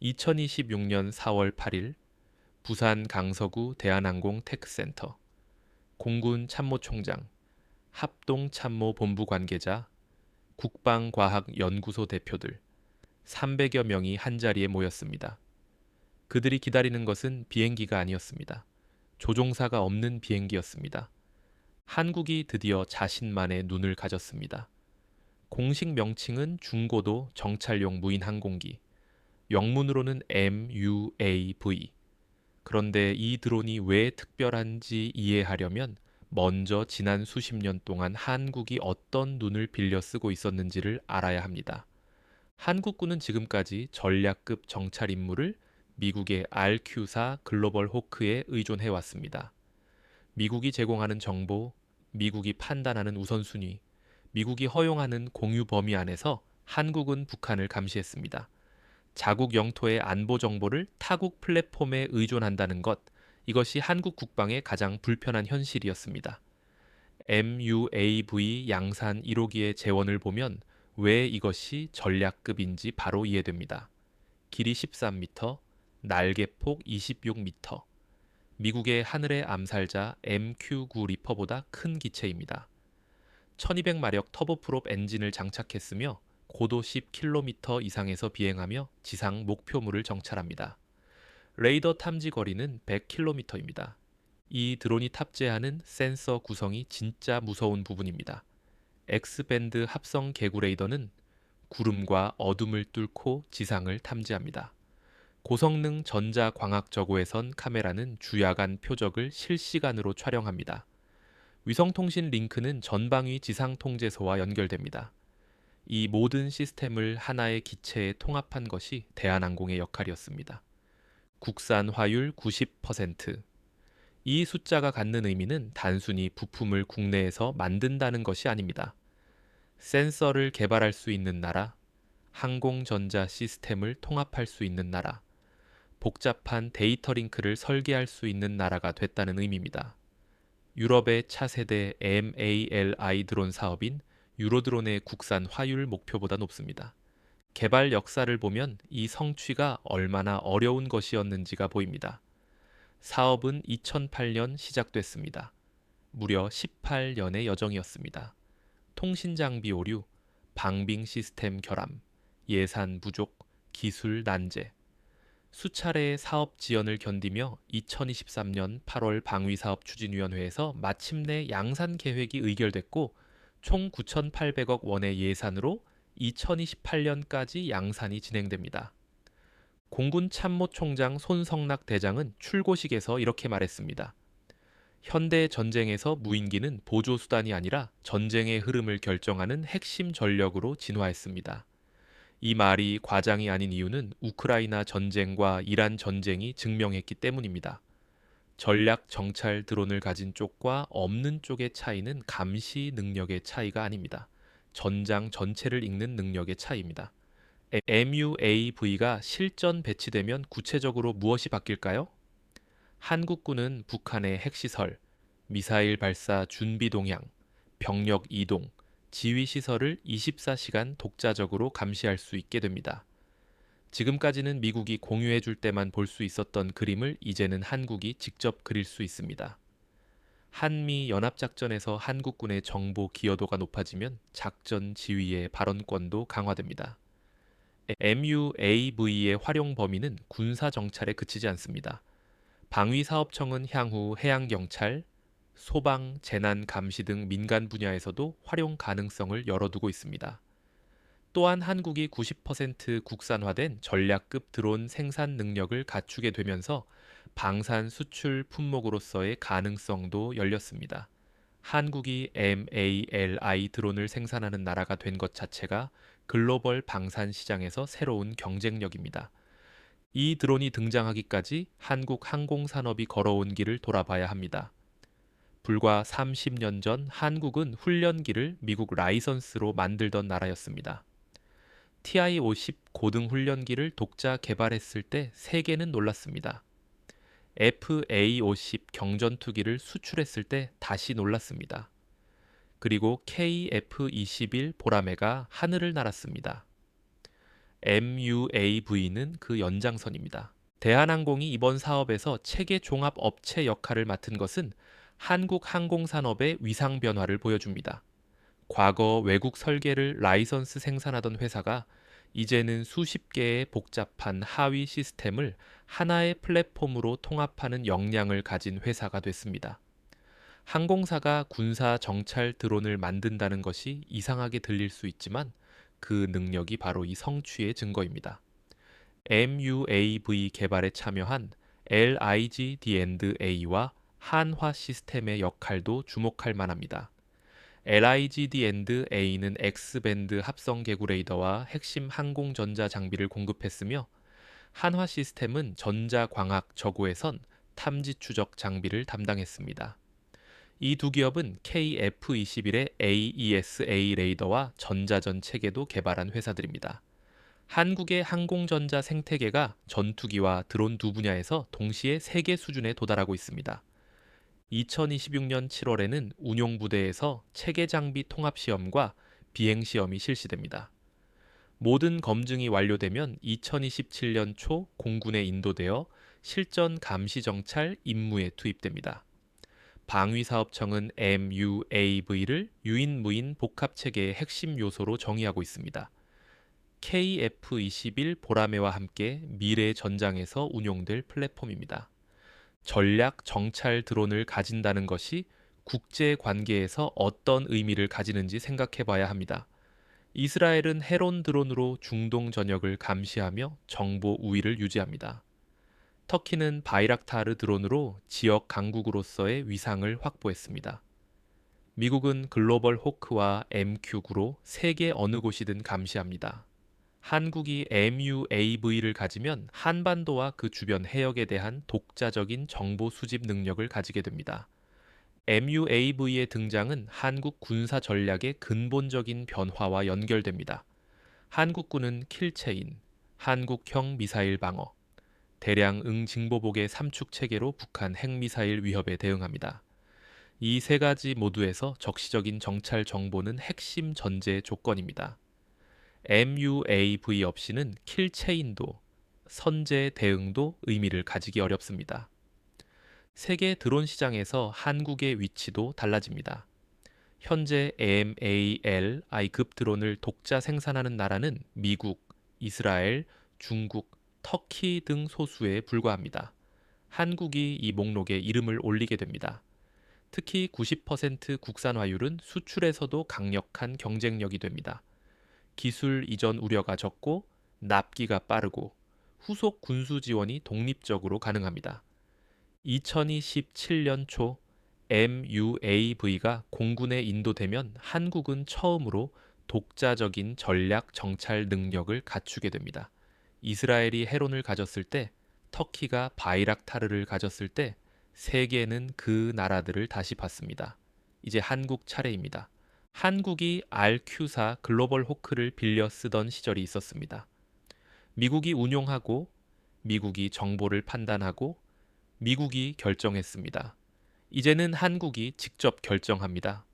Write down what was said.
2026년 4월 8일 부산 강서구 대한항공 테크센터 공군 참모총장, 합동참모본부 관계자, 국방과학연구소 대표들 300여 명이 한자리에 모였습니다. 그들이 기다리는 것은 비행기가 아니었습니다. 조종사가 없는 비행기였습니다. 한국이 드디어 자신만의 눈을 가졌습니다. 공식 명칭은 중고도 정찰용 무인 항공기, 영문으로는 MUAV. 그런데 이 드론이 왜 특별한지 이해하려면 먼저 지난 수십 년 동안 한국이 어떤 눈을 빌려 쓰고 있었는지를 알아야 합니다. 한국군은 지금까지 전략급 정찰 임무를 미국의 RQ사 글로벌 호크에 의존해 왔습니다. 미국이 제공하는 정보, 미국이 판단하는 우선순위, 미국이 허용하는 공유 범위 안에서 한국은 북한을 감시했습니다. 자국 영토의 안보 정보를 타국 플랫폼에 의존한다는 것, 이것이 한국 국방의 가장 불편한 현실이었습니다. MUAV 양산 1호기의 재원을 보면 왜 이것이 전략급인지 바로 이해됩니다. 길이 13m, 날개폭 26m. 미국의 하늘의 암살자 MQ-9 리퍼보다 큰 기체입니다. 1200마력 터보프롭 엔진을 장착했으며 고도 10km 이상에서 비행하며 지상 목표물을 정찰합니다. 레이더 탐지 거리는 100km입니다. 이 드론이 탑재하는 센서 구성이 진짜 무서운 부분입니다. X밴드 합성 개구 레이더는 구름과 어둠을 뚫고 지상을 탐지합니다. 고성능 전자광학저고에선 카메라는 주야간 표적을 실시간으로 촬영합니다. 위성통신 링크는 전방위 지상통제소와 연결됩니다. 이 모든 시스템을 하나의 기체에 통합한 것이 대한항공의 역할이었습니다. 국산 화율 90%. 이 숫자가 갖는 의미는 단순히 부품을 국내에서 만든다는 것이 아닙니다. 센서를 개발할 수 있는 나라, 항공전자 시스템을 통합할 수 있는 나라, 복잡한 데이터 링크를 설계할 수 있는 나라가 됐다는 의미입니다. 유럽의 차세대 MALI 드론 사업인 유로드론의 국산 화율 목표보다 높습니다. 개발 역사를 보면 이 성취가 얼마나 어려운 것이었는지가 보입니다. 사업은 2008년 시작됐습니다. 무려 18년의 여정이었습니다. 통신 장비 오류, 방빙 시스템 결함, 예산 부족, 기술 난제. 수차례의 사업 지연을 견디며 2023년 8월 방위사업추진위원회에서 마침내 양산 계획이 의결됐고 총 9,800억 원의 예산으로 2028년까지 양산이 진행됩니다. 공군 참모총장 손성락 대장은 출고식에서 이렇게 말했습니다. 현대 전쟁에서 무인기는 보조수단이 아니라 전쟁의 흐름을 결정하는 핵심 전력으로 진화했습니다. 이 말이 과장이 아닌 이유는 우크라이나 전쟁과 이란 전쟁이 증명했기 때문입니다. 전략 정찰 드론을 가진 쪽과 없는 쪽의 차이는 감시 능력의 차이가 아닙니다. 전장 전체를 읽는 능력의 차이입니다. MUAV가 실전 배치되면 구체적으로 무엇이 바뀔까요? 한국군은 북한의 핵시설, 미사일 발사 준비 동향, 병력 이동, 지휘 시설을 24시간 독자적으로 감시할 수 있게 됩니다. 지금까지는 미국이 공유해 줄 때만 볼 수 있었던 그림을 이제는 한국이 직접 그릴 수 있습니다. 한미 연합작전에서 한국군의 정보 기여도가 높아지면 작전 지휘의 발언권도 강화됩니다. MUAV의 활용 범위는 군사 정찰에 그치지 않습니다. 방위사업청은 향후 해양경찰, 소방, 재난 감시 등 민간 분야에서도 활용 가능성을 열어두고 있습니다. 또한 한국이 90% 국산화된 전략급 드론 생산 능력을 갖추게 되면서 방산 수출 품목으로서의 가능성도 열렸습니다. 한국이 MALI 드론을 생산하는 나라가 된 것 자체가 글로벌 방산 시장에서 새로운 경쟁력입니다. 이 드론이 등장하기까지 한국 항공산업이 걸어온 길을 돌아봐야 합니다. 불과 30년 전 한국은 훈련기를 미국 라이선스로 만들던 나라였습니다. TI-50 고등 훈련기를 독자 개발했을 때 세계는 놀랐습니다. FA-50 경전투기를 수출했을 때 다시 놀랐습니다. 그리고 KF-21 보라매가 하늘을 날았습니다. MUAV는 그 연장선입니다. 대한항공이 이번 사업에서 체계 종합 업체 역할을 맡은 것은 한국 항공산업의 위상 변화를 보여줍니다. 과거 외국 설계를 라이선스 생산하던 회사가 이제는 수십 개의 복잡한 하위 시스템을 하나의 플랫폼으로 통합하는 역량을 가진 회사가 됐습니다. 항공사가 군사 정찰 드론을 만든다는 것이 이상하게 들릴 수 있지만 그 능력이 바로 이 성취의 증거입니다. MUAV 개발에 참여한 LIGD&A와 한화 시스템의 역할도 주목할 만합니다. LIGD&A는 X밴드 합성 개구 레이더와 핵심 항공전자 장비를 공급했으며 한화 시스템은 전자광학 저고해선 탐지 추적 장비를 담당했습니다. 이 두 기업은 KF-21의 AESA 레이더와 전자전 체계도 개발한 회사들입니다. 한국의 항공전자 생태계가 전투기와 드론 두 분야에서 동시에 세계 수준에 도달하고 있습니다. 2026년 7월에는 운용부대에서 체계 장비 통합 시험과 비행 시험이 실시됩니다. 모든 검증이 완료되면 2027년 초 공군에 인도되어 실전 감시 정찰 임무에 투입됩니다. 방위사업청은 MUAV를 유인-무인 복합체계의 핵심 요소로 정의하고 있습니다. KF-21 보라매와 함께 미래 전장에서 운용될 플랫폼입니다. 전략 정찰 드론을 가진다는 것이 국제 관계에서 어떤 의미를 가지는지 생각해 봐야 합니다. 이스라엘은 헤론 드론으로 중동 전역을 감시하며 정보 우위를 유지합니다. 터키는 바이락타르 드론으로 지역 강국으로서의 위상을 확보했습니다. 미국은 글로벌 호크와 MQ9로 세계 어느 곳이든 감시합니다. 한국이 MUAV를 가지면 한반도와 그 주변 해역에 대한 독자적인 정보 수집 능력을 가지게 됩니다. MUAV의 등장은 한국 군사 전략의 근본적인 변화와 연결됩니다. 한국군은 킬체인, 한국형 미사일 방어, 대량 응징보복의 삼축 체계로 북한 핵미사일 위협에 대응합니다. 이 세 가지 모두에서 적시적인 정찰 정보는 핵심 전제 조건입니다. MUAV 없이는 킬체인도 선제 대응도 의미를 가지기 어렵습니다. 세계 드론 시장에서 한국의 위치도 달라집니다. 현재 AMALI급 드론을 독자 생산하는 나라는 미국, 이스라엘, 중국, 터키 등 소수에 불과합니다. 한국이 이 목록에 이름을 올리게 됩니다. 특히 90% 국산화율은 수출에서도 강력한 경쟁력이 됩니다. 기술 이전 우려가 적고 납기가 빠르고 후속 군수 지원이 독립적으로 가능합니다. 2027년 초 MUAV가 공군에 인도되면 한국은 처음으로 독자적인 전략 정찰 능력을 갖추게 됩니다. 이스라엘이 헤론을 가졌을 때, 터키가 바이락타르를 가졌을 때 세계는 그 나라들을 다시 봤습니다. 이제 한국 차례입니다. 한국이 RQ사 글로벌 호크를 빌려 쓰던 시절이 있었습니다. 미국이 운용하고 미국이 정보를 판단하고 미국이 결정했습니다. 이제는 한국이 직접 결정합니다.